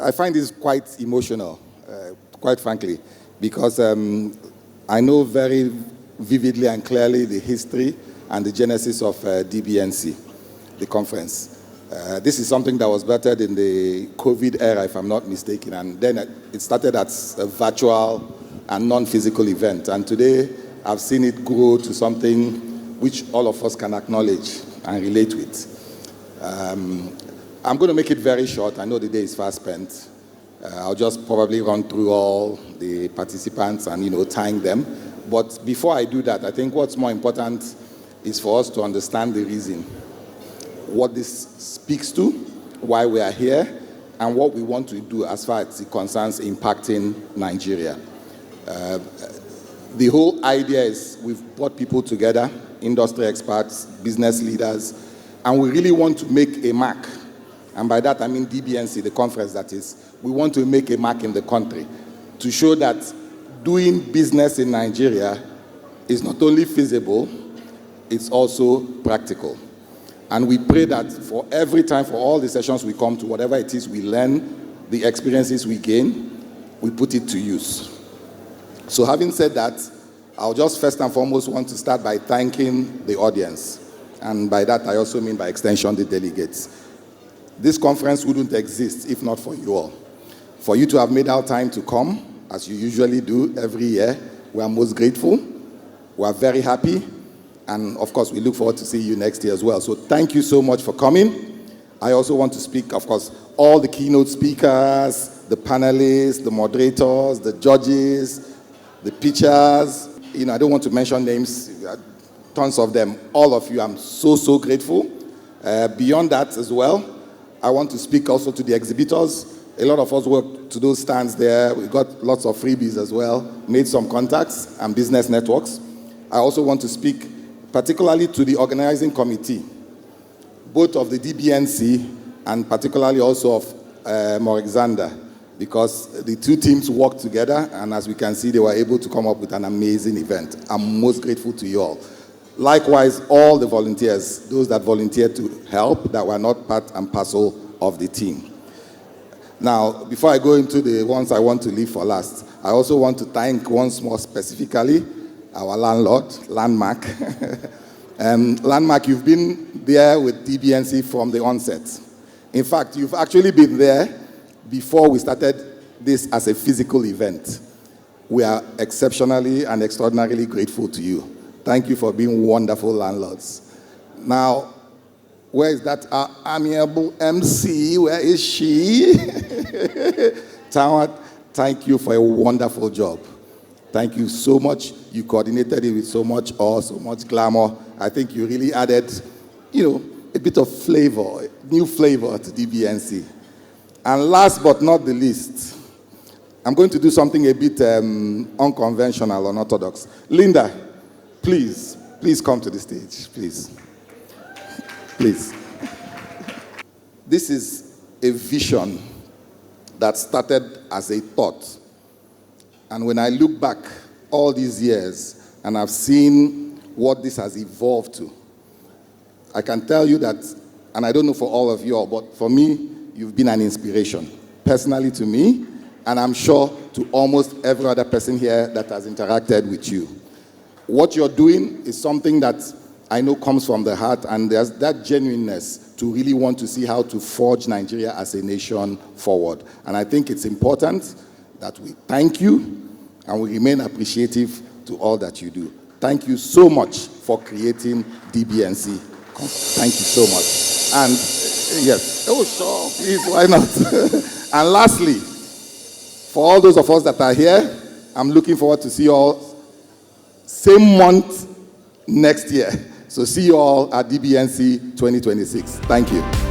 I find this quite emotional, quite frankly, because I know very vividly and clearly the history and the genesis of DBNC, the conference. This is something that was birthed in the COVID era, if I'm not mistaken, and then it started as a virtual and non-physical event. And today, I've seen it grow to something which all of us can acknowledge and relate with. I'm going to make it very short. I know the day is fast spent. I'll just probably run through all the participants and, thank them. But before I do that, I think what's more important is for us to understand the reason, what this speaks to, why we are here, and what we want to do as far as it concerns impacting Nigeria. The whole idea is we've brought people together, industry experts, business leaders, and we really want to make a mark. And by that I mean DBNC, the conference that is. We want to make a mark in the country to show that doing business in Nigeria is not only feasible, it's also practical. And we pray that for every time, for all the sessions we come to, whatever it is we learn, the experiences we gain, we put it to use. So having said that, I'll just first and foremost want to start by thanking the audience. And by that, I also mean by extension the delegates. This conference wouldn't exist if not for you all. For you to have made our time to come, as you usually do every year, we are most grateful. We are very happy. And of course, we look forward to see you next year as well. So thank you so much for coming. I also want to speak, of course, all the keynote speakers, the panelists, the moderators, the judges, the pitchers. I don't want to mention names, tons of them. All of you, I'm so grateful. Beyond that as well, I want to speak also to the exhibitors. A lot of us worked to those stands there. We got lots of freebies as well, made some contacts and business networks. I also want to speak particularly to the organizing committee, both of the DBNC and particularly also of Morixander, because the two teams worked together, and as we can see, they were able to come up with an amazing event. I'm most grateful to you all. Likewise, all the volunteers, those that volunteered to help, that were not part and parcel of the team. Now, before I go into the ones I want to leave for last, I also want to thank once more specifically our landlord, Landmark. Landmark, you've been there with DBNC from the onset. In fact, you've actually been there before we started this as a physical event. We are exceptionally and extraordinarily grateful to you. Thank you for being wonderful landlords. Now, where is that amiable MC? Where is she? Tawad, thank you for a wonderful job. Thank you so much. You coordinated it with so much awe, so much glamour. I think you really added, a bit of flavor, new flavor to DBNC. And last but not the least, I'm going to do something a bit unconventional, unorthodox. Linda, please come to the stage, please. Please. This is a vision that started as a thought. And when I look back all these years and I've seen what this has evolved to, I can tell you that, and I don't know for all of you all, but for me, you've been an inspiration, personally to me, and I'm sure to almost every other person here that has interacted with you. What you're doing is something that I know comes from the heart, and there's that genuineness to really want to see how to forge Nigeria as a nation forward. And I think it's important that we thank you and we remain appreciative to all that you do. Thank you so much for creating DBNC. Thank you so much. And yes, oh sure, please, why not? And lastly, for all those of us that are here, I'm looking forward to see you all same month next year. So see you all at DBNC 2026. Thank you.